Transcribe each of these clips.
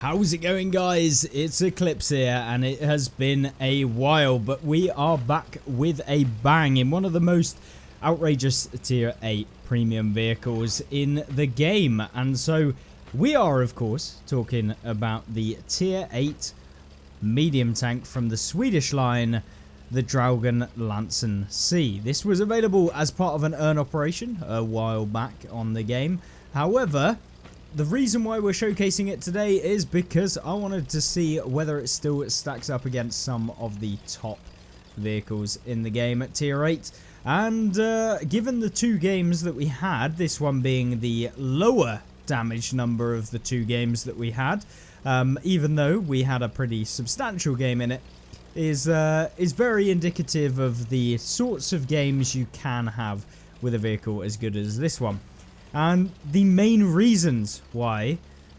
How's it going, guys? It's Eclipse here, and it has been a while, but we are back with a bang in one of the most outrageous tier 8 premium vehicles in the game. And so we are, of course, talking about the tier 8 medium tank from the Swedish line, the Draugen Lansen C. This was available as part of an earn operation a while back on the game. However, the reason why we're showcasing it today is because I wanted to see whether it still stacks up against some of the top vehicles in the game at tier 8. And given the two games that we had, this one being the lower damage number of the two games that we had, even though we had a pretty substantial game in it, is very indicative of the sorts of games you can have with a vehicle as good as this one. And the main reasons why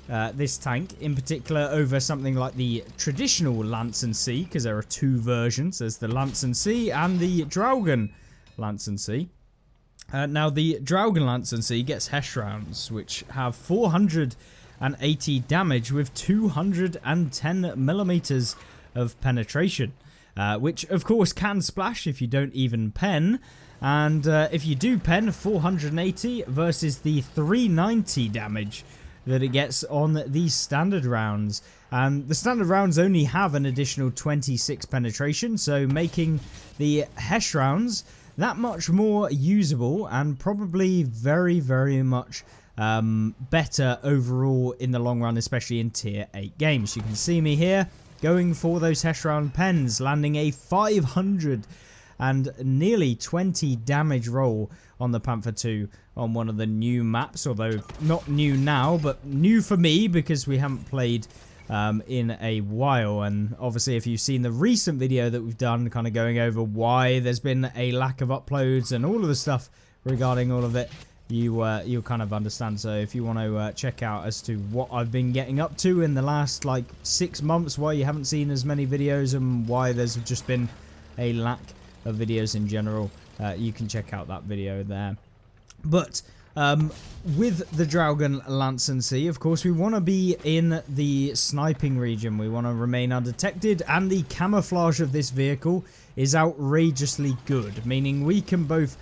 this tank, in particular over something like the traditional Lansen C, because there are two versions, there's the Lansen C and the Draugen Lansen C. Now the Draugen Lansen C gets Hesh rounds, which have 480 damage with 210 millimeters of penetration, which of course can splash if you don't even pen. And if you do pen, 480 versus the 390 damage that it gets on these standard rounds. And the standard rounds only have an additional 26 penetration, so making the Hesh rounds that much more usable and probably very, very much better overall in the long run, especially in tier 8 games. You can see me here going for those Hesh round pens, landing a 500 and nearly 20 damage roll on the Panther 2 on one of the new maps, although not new now, but new for me because we haven't played in a while. And obviously if you've seen the recent video that we've done kind of going over why there's been a lack of uploads and all of the stuff regarding all of it, you'll kind of understand. So if you want to check out as to what I've been getting up to in the last like 6 months, why you haven't seen as many videos and why there's just been a lack of videos in general, you can check out that video there. But with the Draugen Lansen C, of course, we want to be in the sniping region. We want to remain undetected, and the camouflage of this vehicle is outrageously good, meaning we can both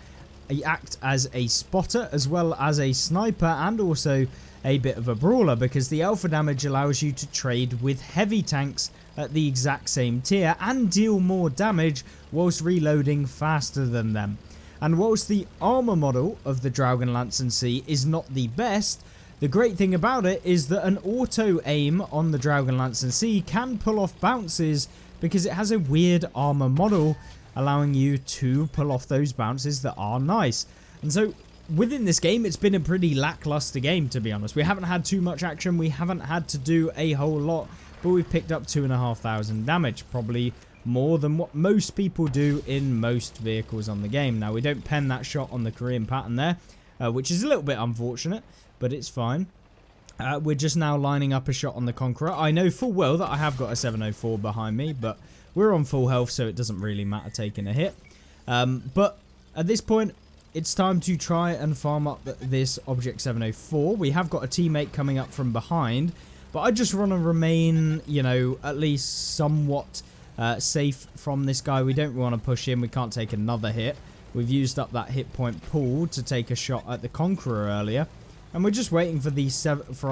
act as a spotter as well as a sniper and also a bit of a brawler, because the alpha damage allows you to trade with heavy tanks at the exact same tier and deal more damage whilst reloading faster than them. And whilst the armor model of the Draugen Lansen C is not the best, the great thing about it is that an auto aim on the Draugen Lansen C can pull off bounces because it has a weird armor model allowing you to pull off those bounces that are nice. And so within this game, it's been a pretty lackluster game, to be honest. We haven't had too much action, we haven't had to do a whole lot, but we've picked up 2,500 damage, probably more than what most people do in most vehicles on the game. Now, we don't pen that shot on the Korean pattern there, which is a little bit unfortunate, but it's fine. We're just now lining up a shot on the Conqueror. I know full well that I have got a 704 behind me, but we're on full health, so it doesn't really matter taking a hit. But at this point, it's time to try and farm up this Object 704. We have got a teammate coming up from behind, but I just want to remain, you know, at least somewhat safe from this guy. We don't want to push him. We can't take another hit. We've used up that hit point pool to take a shot at the Conqueror earlier, and we're just waiting for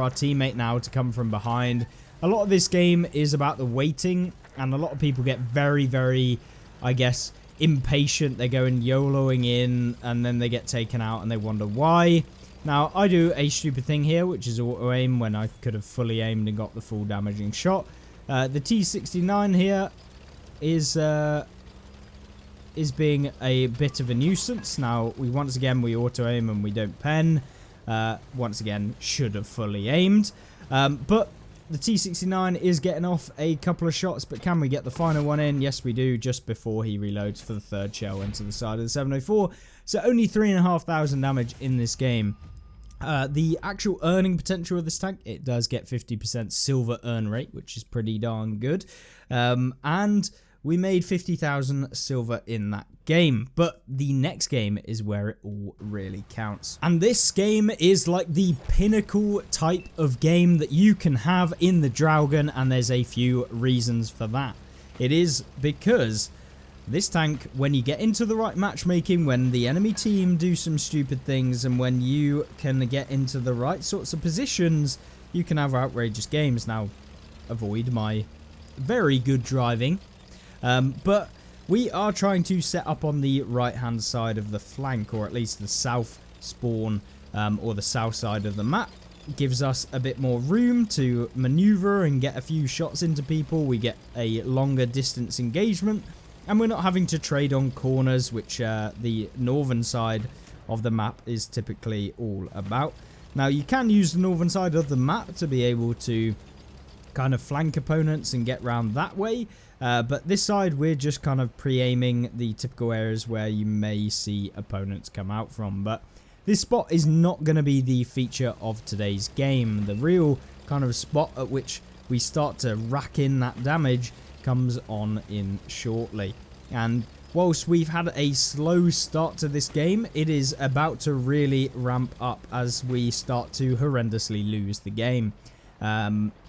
our teammate now to come from behind. A lot of this game is about the waiting, and a lot of people get very, very, I guess, impatient. They're going YOLOing in, and then they get taken out, and they wonder why. Now, I do a stupid thing here, which is auto aim when I could have fully aimed and got the full damaging shot. The T69 here is being a bit of a nuisance. Now, once again, we auto aim and we don't pen. Once again, should have fully aimed. But the T69 is getting off a couple of shots, but can we get the final one in? Yes, we do, just before he reloads for the third shell into the side of the 704. So only 3,500 damage in this game. The actual earning potential of this tank, it does get 50% silver earn rate, which is pretty darn good. And we made 50,000 silver in that game, but the next game is where it all really counts. And this game is like the pinnacle type of game that you can have in the Draugr, and there's a few reasons for that. It is because this tank, when you get into the right matchmaking, when the enemy team do some stupid things, and when you can get into the right sorts of positions, you can have outrageous games. Now, avoid my very good driving, but we are trying to set up on the right hand side of the flank, or at least the south spawn, or the south side of the map. Gives us a bit more room to maneuver and get a few shots into people. We get a longer distance engagement, and we're not having to trade on corners, which the northern side of the map is typically all about. Now, you can use the northern side of the map to be able to kind of flank opponents and get round that way, but this side we're just kind of pre-aiming the typical areas where you may see opponents come out from. But this spot is not going to be the feature of today's game. The real kind of spot at which we start to rack in that damage comes on in shortly. And whilst we've had a slow start to this game, it is about to really ramp up as we start to horrendously lose the game.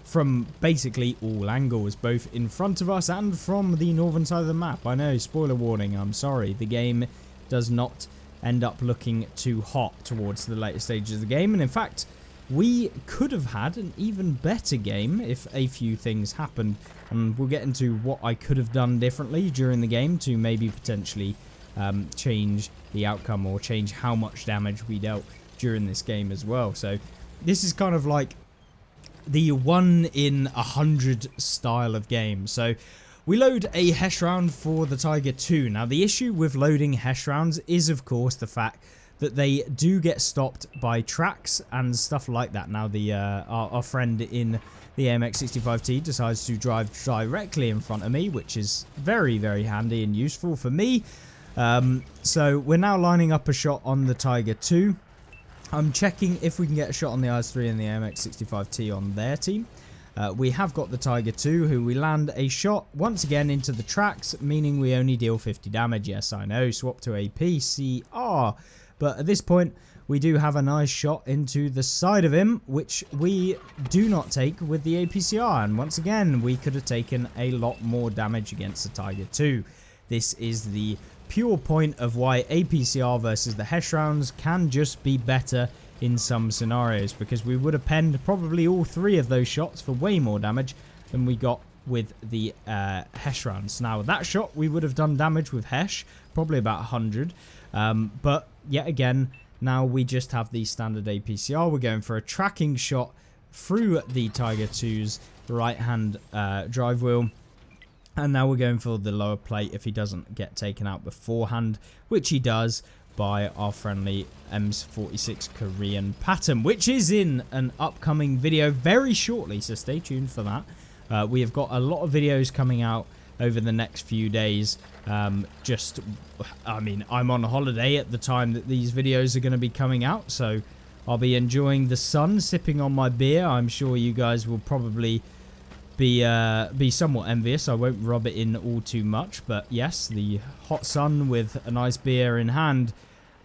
From basically all angles, both in front of us and from the northern side of the map. I know, spoiler warning, I'm sorry. The game does not end up looking too hot towards the later stages of the game, and in fact, we could have had an even better game if a few things happened, and we'll get into what I could have done differently during the game to maybe potentially change the outcome or change how much damage we dealt during this game as well. So this is kind of like the 1 in 100 style of game. So we load a HESH round for the Tiger II. Now, the issue with loading HESH rounds is, of course, the fact that they do get stopped by tracks and stuff like that. Now, the our friend in the AMX65T decides to drive directly in front of me, which is very, very handy and useful for me. So we're now lining up a shot on the Tiger II. I'm checking if we can get a shot on the IS-3 and the AMX65T on their team. We have got the Tiger II, who we land a shot once again into the tracks, meaning we only deal 50 damage. Yes, I know, swap to a PCR. But at this point, we do have a nice shot into the side of him, which we do not take with the APCR. And once again, we could have taken a lot more damage against the Tiger II. This is the pure point of why APCR versus the HESH rounds can just be better in some scenarios, because we would have penned probably all 3 of those shots for way more damage than we got with the HESH rounds. Now, that shot we would have done damage with HESH, probably about 100, but yet again, now we just have the standard APCR. We're going for a tracking shot through the Tiger II's right hand drive wheel. And now we're going for the lower plate if he doesn't get taken out beforehand, which he does by our friendly M46 Korean pattern, which is in an upcoming video very shortly, so stay tuned for that. We have got a lot of videos coming out over the next few days. I mean, I'm on holiday at the time that these videos are going to be coming out, so I'll be enjoying the sun, sipping on my beer. I'm sure you guys will probably be somewhat envious. I won't rub it in all too much, but yes, the hot sun with a nice beer in hand.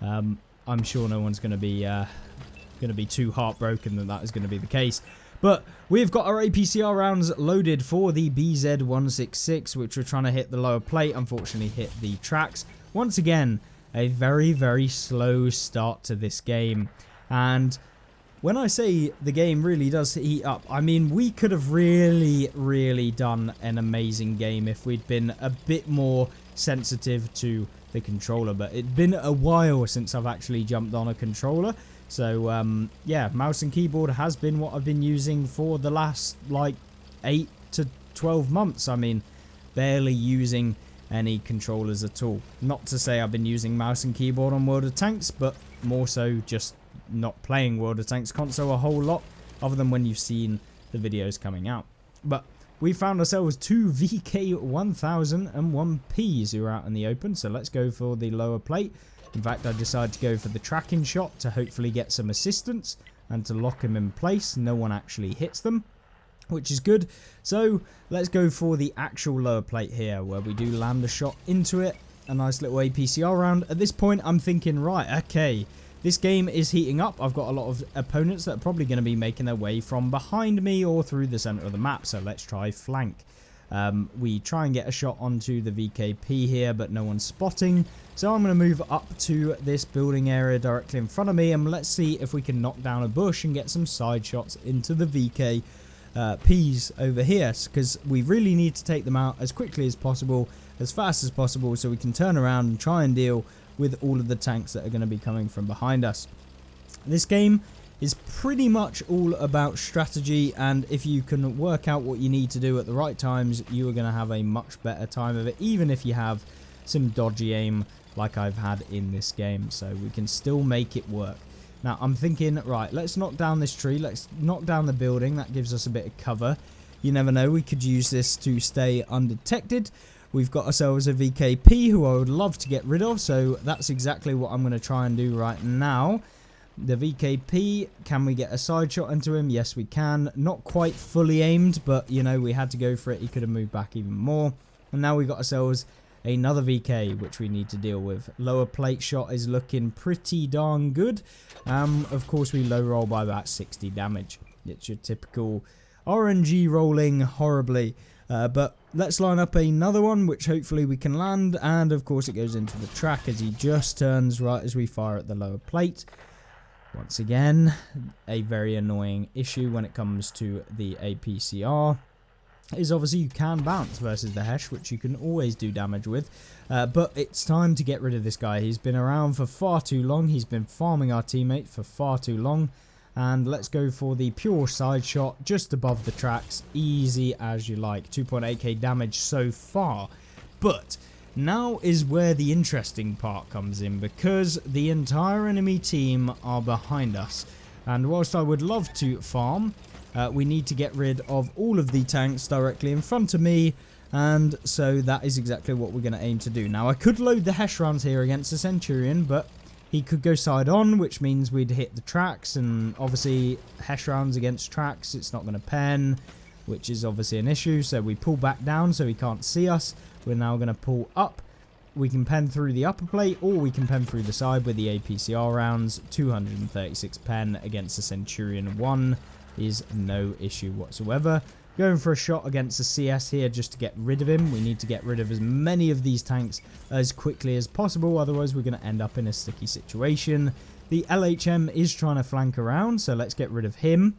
I'm sure no one's going to be too heartbroken that is going to be the case. But we've got our APCR rounds loaded for the BZ166, which we're trying to hit the lower plate. Unfortunately, hit the tracks. Once again, a very, very slow start to this game. And when I say the game really does heat up, I mean, we could have really, really done an amazing game if we'd been a bit more sensitive to the controller. But it's been a while since I've actually jumped on a controller. So, yeah, mouse and keyboard has been what I've been using for the last, like, 8 to 12 months. I mean, barely using any controllers at all. Not to say I've been using mouse and keyboard on World of Tanks, but more so just not playing World of Tanks console a whole lot, other than when you've seen the videos coming out. But we found ourselves 2 VK1000 and 1 Ps who are out in the open, so let's go for the lower plate. In fact, I decided to go for the tracking shot to hopefully get some assistance and to lock him in place. No one actually hits them. which is good. So let's go for the actual lower plate here, where we do land a shot into it. A nice little APCR round. At this point, I'm thinking, right, okay, this game is heating up. I've got a lot of opponents that are probably going to be making their way from behind me or through the center of the map. So let's try flank. We try and get a shot onto the VKP here, but no one's spotting. So I'm going to move up to this building area directly in front of me, and let's see if we can knock down a bush and get some side shots into the VKPs over here, because we really need to take them out as quickly as possible, as fast as possible, so we can turn around and try and deal with all of the tanks that are going to be coming from behind us. This game is pretty much all about strategy, and if you can work out what you need to do at the right times, you are going to have a much better time of it, even if you have some dodgy aim like I've had in this game. So we can still make it work. Now I'm thinking, right, let's knock down this tree, let's knock down the building. That gives us a bit of cover. You never know, we could use this to stay undetected. We've got ourselves a VKP who I would love to get rid of, so that's exactly what I'm going to try and do right now. The VKP, can we get a side shot into him? Yes, we can. Not quite fully aimed, but, you know, we had to go for it. He could have moved back even more. And now we've got ourselves another VK, which we need to deal with. Lower plate shot is looking pretty darn good. Of course, we low roll by about 60 damage. It's your typical RNG rolling horribly. But let's line up another one, which hopefully we can land. And, of course, it goes into the track as he just turns right as we fire at the lower plate. Once again, a very annoying issue when it comes to the APCR is obviously you can bounce versus the Hesh, which you can always do damage with. But it's time to get rid of this guy. He's been around for far too long. He's been farming our teammate for far too long. And let's go for the pure side shot just above the tracks. Easy as you like. 2.8k damage so far. But now is where the interesting part comes in, because the entire enemy team are behind us, and whilst I would love to farm, we need to get rid of all of the tanks directly in front of me, and so that is exactly what we're going to aim to do. Now I could load the Hesh rounds here against the Centurion, but he could go side on, which means we'd hit the tracks, and obviously Hesh rounds against tracks, it's not going to pen, which is obviously an issue. So we pull back down so he can't see us. We're now going to pull up. We can pen through the upper plate, or we can pen through the side with the APCR rounds. 236 pen against the Centurion 1 is no issue whatsoever. Going for a shot against the CS here just to get rid of him. We need to get rid of as many of these tanks as quickly as possible, otherwise we're going to end up in a sticky situation. The LHM is trying to flank around, so let's get rid of him.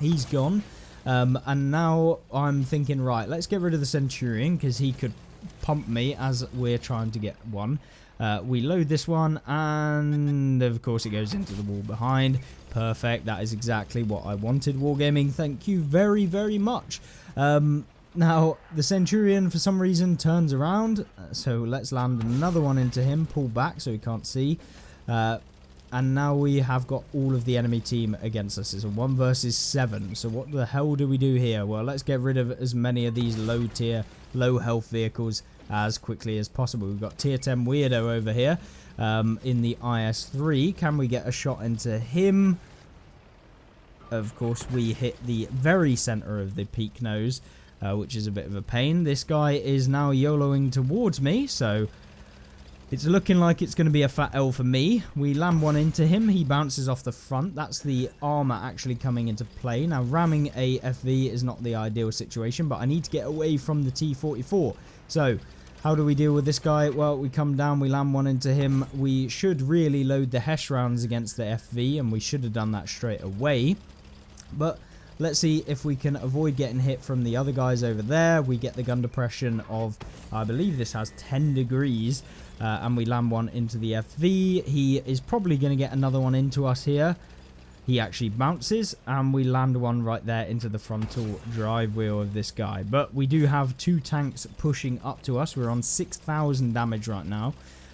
He's gone. And now I'm thinking, right, let's get rid of the Centurion, because he could pump me as we're trying to get one. We load this one, and of course it goes into the wall behind. Perfect. That is exactly what I wanted, Wargaming. Thank you very, very much. Now, the Centurion, for some reason, turns around. So let's land another one into him. Pull back so he can't see. And now we have got all of the enemy team against us. It's a 1 versus 7. So what the hell do we do here? Well, let's get rid of as many of these low tier, low health vehicles as quickly as possible. We've got tier 10 Weirdo over here in the IS-3. Can we get a shot into him? Of course, we hit the very center of the peak nose, which is a bit of a pain. This guy is now YOLOing towards me, so it's looking like it's going to be a fat L for me. We land one into him. He bounces off the front. That's the armor actually coming into play. Now, ramming a FV is not the ideal situation, but I need to get away from the T-44. So, how do we deal with this guy? Well, we come down, we land one into him. We should really load the Hesh rounds against the FV, and we should have done that straight away. But let's see if we can avoid getting hit from the other guys over there. We get the gun depression of, I believe this has 10 degrees. And we land one into the FV. He is probably going to get another one into us here. He actually bounces, and we land one right there into the frontal drive wheel of this guy. But we do have 2 tanks pushing up to us. We're on 6,000 damage right now.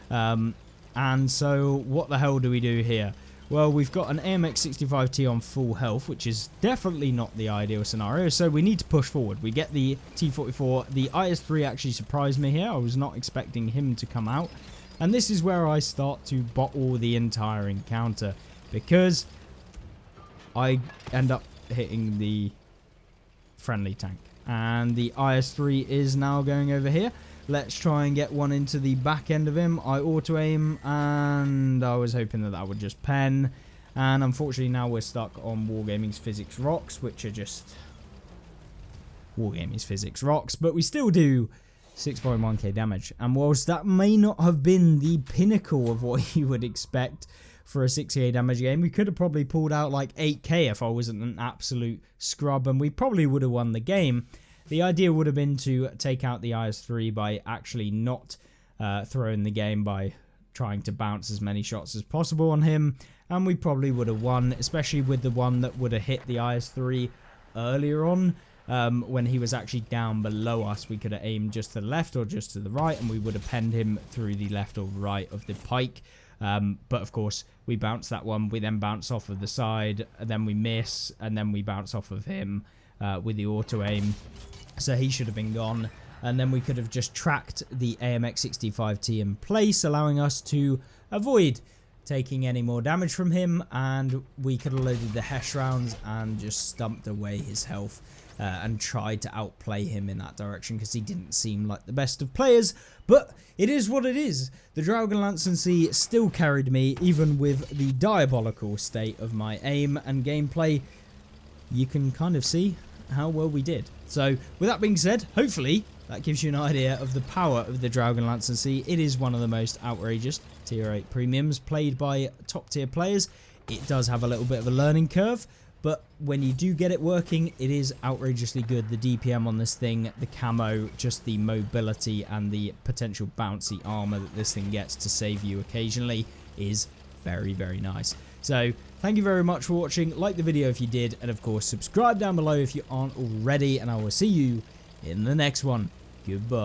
And so what the hell do we do here? Well, we've got an AMX-65T on full health, which is definitely not the ideal scenario, so we need to push forward. We get the T-44. The IS-3 actually surprised me here. I was not expecting him to come out. And this is where I start to bottle the entire encounter, because I end up hitting the friendly tank. And the IS-3 is now going over here. Let's try and get one into the back end of him. I auto-aim, and I was hoping that that would just pen. And unfortunately now we're stuck on Wargaming's Physics Rocks, which are just Wargaming's Physics Rocks. But we still do 6.1k damage. And whilst that may not have been the pinnacle of what you would expect for a 6k damage game, we could have probably pulled out like 8k if I wasn't an absolute scrub, and we probably would have won the game. The idea would have been to take out the IS-3 by actually not throwing the game, by trying to bounce as many shots as possible on him, and we probably would have won, especially with the one that would have hit the IS-3 earlier on. When he was actually down below us, we could have aimed just to the left or just to the right, and we would have penned him through the left or right of the pike. But of course, we bounce that one, we then bounce off of the side, and then we miss, and then we bounce off of him with the auto-aim. So he should have been gone, and then we could have just tracked the AMX-65T in place, allowing us to avoid taking any more damage from him, and we could have loaded the Hesh rounds and just stumped away his health and tried to outplay him in that direction, because he didn't seem like the best of players. But it is what it is. The Dragonlance and Sea still carried me, even with the diabolical state of my aim and gameplay. You can kind of see how well we did. So with that being said, hopefully that gives you an idea of the power of the Dragonlance and Sea. It is one of the most outrageous tier 8 premiums played by top tier players. It does have a little bit of a learning curve, but when you do get it working, it is outrageously good. The DPM on this thing, the camo, just the mobility and the potential bouncy armor that this thing gets to save you occasionally is very, very nice. So thank you very much for watching. Like the video if you did, and of course subscribe down below if you aren't already, and I will see you in the next one. Goodbye.